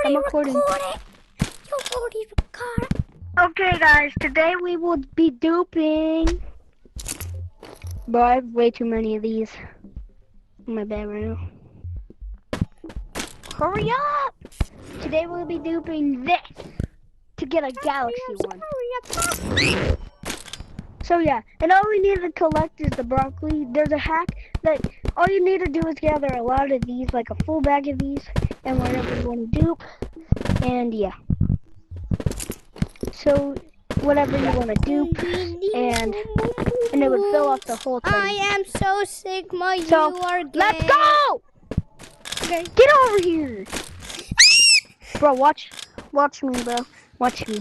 I'm recording. Okay, guys, today we will be duping. Bro, I have way too many of these in my bag right now. Hurry up! Today we'll be duping this to get a galaxy one. So yeah, and all we need to collect is the broccoli. There's a hack that all you need to do is gather a lot of these, like a full bag of these, and whatever you want to dupe. And yeah. So whatever you want to dupe, and it would fill up the whole thing. I am so sick, you are gay. Let's go! Okay. Get over here! Bro, watch me, bro. Watch me.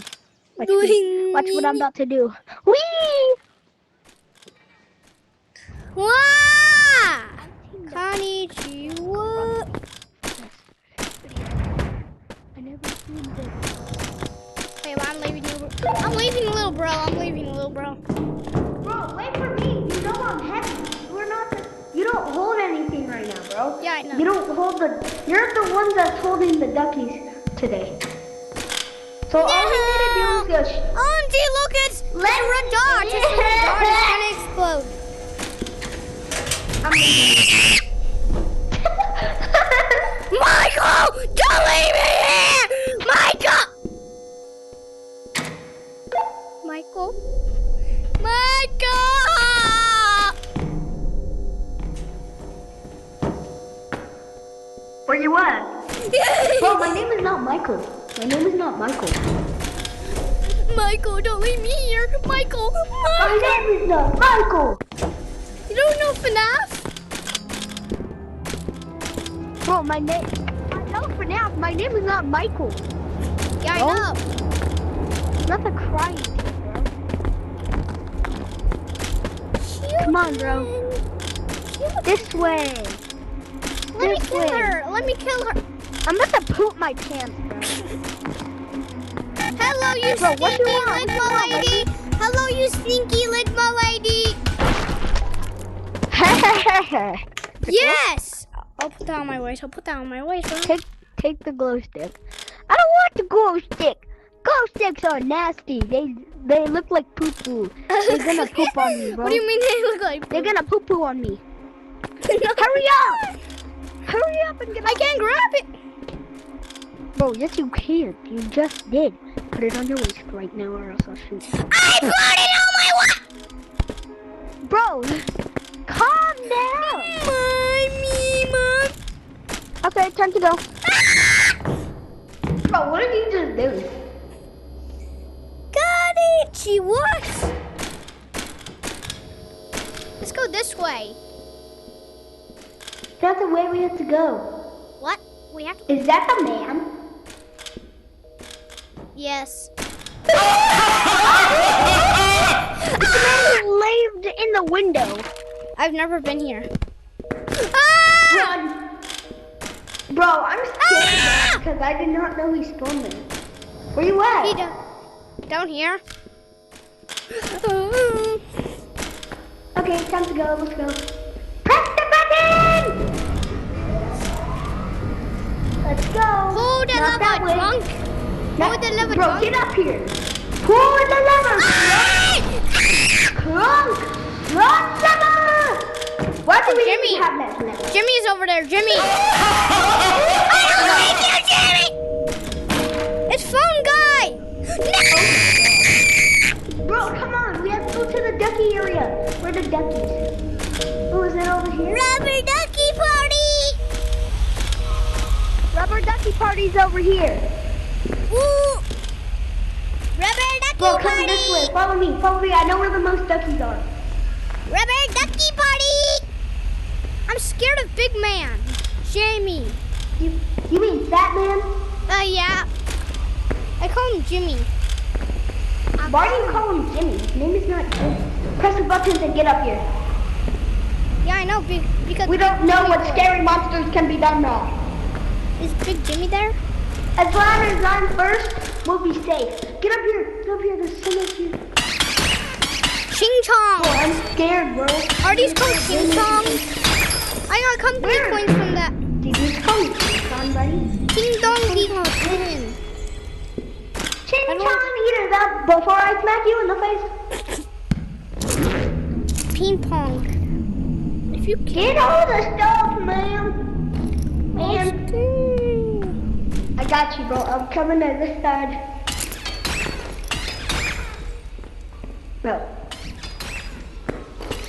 Watch me. Watch what I'm about to do. Whee! Wah! Konnichiwa. I never seen this. Wait, well, I'm leaving you. I'm leaving, little bro. I'm leaving, little bro. Bro, wait for me. You know I'm heavy. You don't hold anything right now, bro. Yeah, I know. You don't hold you're the one that's holding the duckies today. So all we need to do is just... Auntie, look, it's red dot. It's gonna explode. Michael, don't leave me here! Michael! Where you at? Bro, my name is not Michael. My name is not Michael. Michael, don't leave me here. Michael. My name is not Michael. You don't know FNAF? Bro, I know FNAF. My name is not Michael. Yeah, Bro? I know. Not the crying, bro. Come on, bro. This way. Let me kill her. Let me kill her. I'm about to poop my pants, bro. Hello, you bro, stinky Ligma lady. Hello, you stinky Ligma lady. Yes. I'll put that on my waist. Bro. Take the glow stick. I don't want the glow stick. Glow sticks are nasty. They look like poo poo. They're gonna poop on me, bro. What do you mean they look like poo? They're gonna poo poo on me. Hurry up! Hurry up and get I can't grab it. Bro, yes you can. You just did. Put it on your waist right now or else I'll shoot. I put it on my waist! Bro, calm down. Mom. Okay, time to go. Bro, what did you just do? Got it. She what? Let's go this way. That's the way we have to go. What? We have to... Is that the man? Yes. The man lived in the window. I've never been here. Run! Bro, I'm scared because I did not know he spawned there. Where you at? Down here. Okay, time to go. Let's go. Press the button! Let's go. Pull the lever, drunk. Pull the lever, bro, drunk. Get up here. Pull the lever, drunk. Run, lever. Why do we Jimmy have that now? Jimmy's over there. Jimmy. I don't like you, Jimmy. It's phone guy. No. Bro, come on. We have to go to the ducky area. Where are the duckies? Oh, is it over here? Rubber ducky party. Rubber ducky party's over here. Woo. Rubber ducky Bro, party. come this way. Follow me. I know where the most duckies are. Rubber ducky party. I'm scared of big man. Jamie. You mean fat man? Yeah. I call him Jimmy. Why do you call him Jimmy? His name is not Jimmy. Press the buttons and get up here. Yeah, I know, because... We don't know what scary monsters can be done now. Is Big Jimmy there? As long as I'm first, we'll be safe. Get up here. Get up here. There's so much here. Ching Chong. Bro, I'm scared, bro. Are these called Ching Chongs? I got company coins from that. Did you call me Ching Chong, buddy? Ding dong ding. before I smack you in the face. Ping pong. If you Get all the stuff, man. I got you, bro. I'm coming to this side. Bro.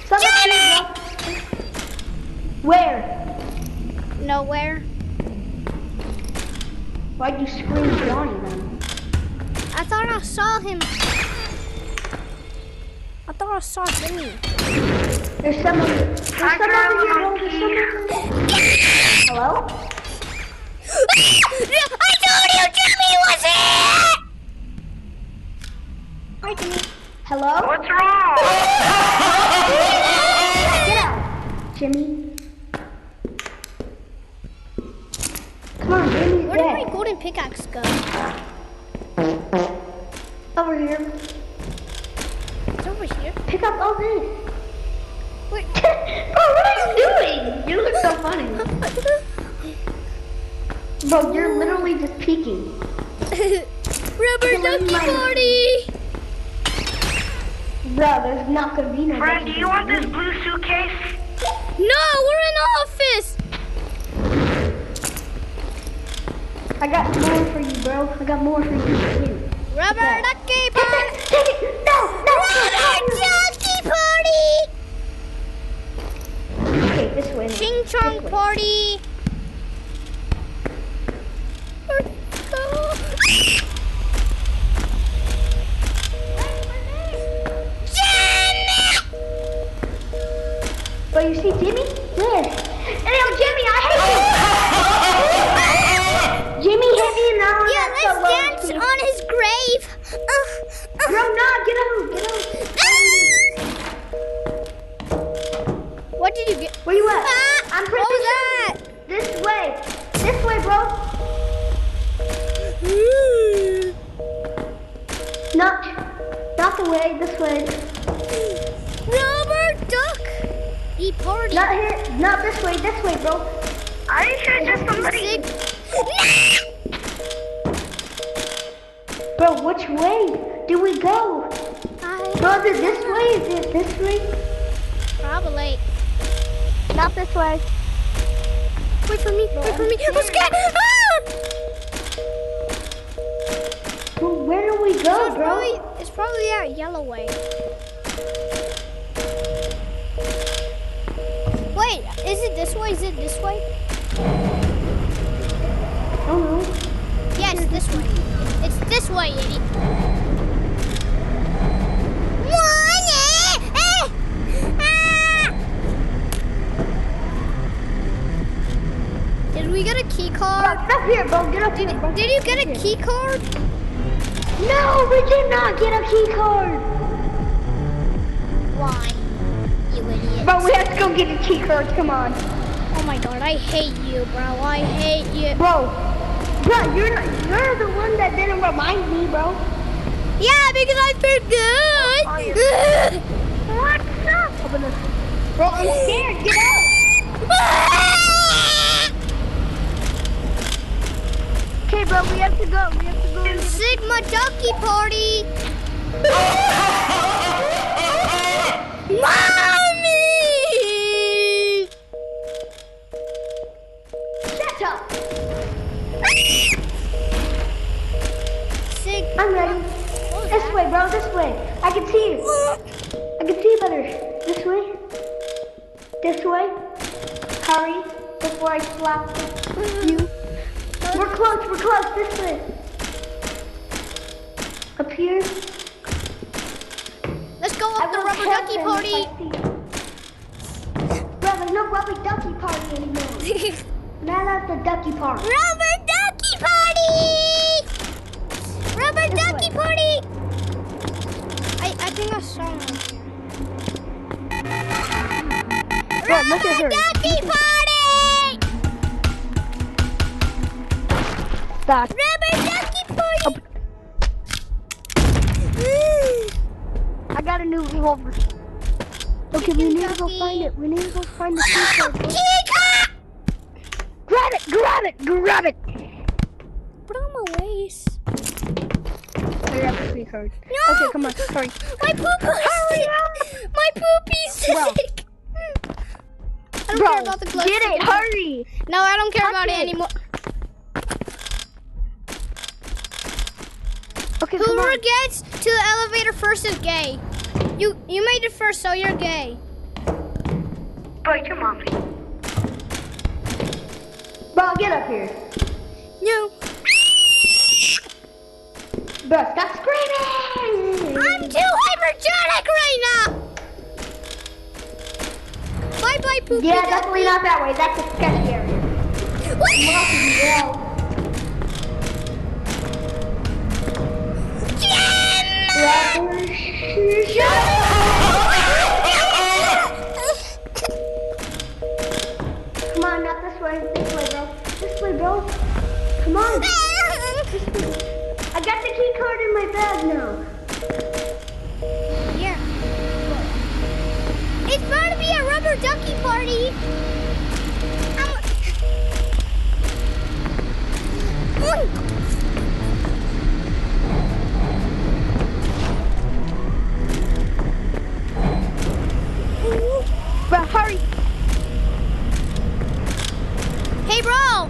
Johnny! Where? Nowhere. Why'd you scream Johnny then? I thought I saw him. I thought I saw Jimmy. There's someone over here, bro. There's someone over here. Hello? I told you Jimmy was here! Hi, Jimmy. Hello? What's wrong? Get out, Jimmy. Come on, Jimmy's Where did my dead. golden pickaxe go? Over here. It's over here. Pick up all this. Wait. Bro, what are you doing? You look so funny. Bro, you're literally just peeking. Rubber ducky party! Bro, there's not gonna be no Friend, do ducky you want party. this blue suitcase? No, we're in office! I got more for you, bro. I got more for you. Here. Rubber ducky party! Take it. No. Rubber ducky party! Okay, this way. Ching chong This way. party! But you see Jimmy? Where? Hey, Jimmy, I hate you! Jimmy hit me now. Yeah, let's dance on his grave. Bro, no, get out. What did you get? Where you at? Ah, I'm what was This way. This way, bro. Not the way. This way. Rubber duck. Eat party. Not here. Not this way. This way, bro. Are you sure just somebody? Bro, which way do we go? Bro, is it this way? Is it this way? Probably. Not this way. Wait for me. Wait for me. I'm scared. Ah! Well, where do we go, bro? It's probably that yellow way. Wait, is it this way? Is it this way? I don't know. Yeah, it's this way. It's this way, idiot. Did we get a key card? Get up here, bro. Get up here, bro. Did you get a key card? No, we did not get a key card. Why? You idiot. Bro, we have to go get a key card. Come on. Oh my god, I hate you, bro. I hate you. Bro, you're the one that didn't remind me, bro. Yeah, because I forgot. What's up? Open this. Bro, I'm scared. Get out. Okay, bro, we have to go. We have to go. Sigma Ducky Party. Mommy! Shut up. Sigma. I'm ready. This way, bro. This way. I can see you. I can see you better. This way. This way. Hurry before I slap you. We're close. We're close. This way. Up here. Let's go I up the will rubber help ducky them party. if I see you. Bro, there's no rubber ducky party anymore. Now that's the ducky party. Rubber ducky party! Rubber This ducky way. party! I think I saw one. Bro, look at her. Ducky party! Stop. Rubber ducky party! I got a new revolver. Okay, we need to go find it. We need to go find the key card. Grab it! Grab it! Grab it! Put on my waist. Hurry up, the key card. No! Okay, come on, hurry. My poo-poo's sick! My poopy's sick! I don't care about the glow get stick. it, hurry! No, I don't care Touch about it it. anymore. Okay, come Whoever on. gets to the elevator first is gay. You made it first, so you're gay. Bro, your mommy. Bro, get up here. No. Bro, stop screaming! I'm too hypergenic right now. Bye bye, poopy. Yeah, definitely not that way. That's a sketchy area. What? Yeah. Come on, not this way. This way, bro. This way, bro. Come on. I got the key card in my bag now. Here. It's about to be a rubber ducky party. Bro, hurry. Hey, bro.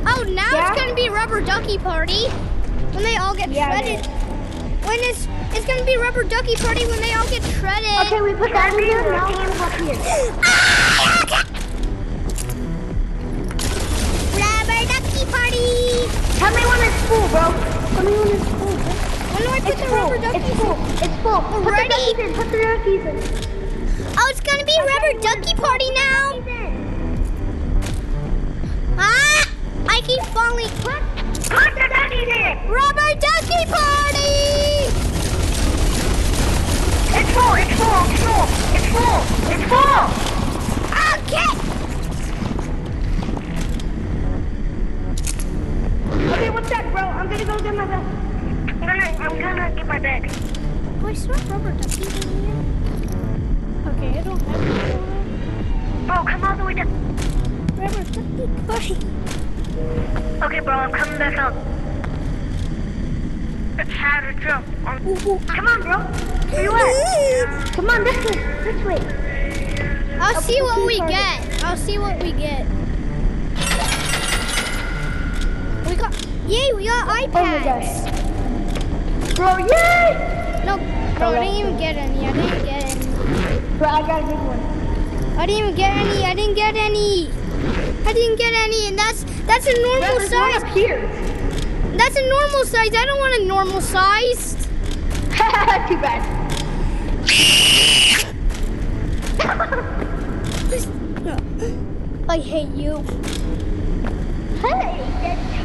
Oh, now Yeah? it's gonna be rubber ducky party when they all get Yeah, shredded. When it's gonna be rubber ducky party when they all get shredded. Okay, we put that in there. Now we're up here. Rubber ducky party. Tell me when it's full, bro. Tell me when it's full. When do I put It's the full. rubber duckies It's full. It's full. Put the Ready? duckies in. Put the duckies in. Oh, it's gonna be rubber ducky party now. Ah! I keep falling. Put the duckies in. Rubber ducky party! It's full, it's full, it's full, it's full, it's full. Okay. Okay, what's that, bro? I'm gonna go get my bag. I'm gonna get my bag. Oh, I saw rubber duckies in here. Okay, I don't have any Bro, come all the way down. rubber ducky party. Okay, bro, I'm coming back up. It's how to jump. Come on, bro. Where you at? Come on, this way. This way. I'll see what we party. get. I'll see what we get. We got Oh my iPads. Bro, yay! No, bro, I didn't even get any. I didn't get any. Bro, I got a big one. I didn't even get any. I didn't get any. I didn't get any, and that's a Bro, normal there's one size. up here. That's a normal size. I don't want a normal sized. Too bad. I hate you. Hey,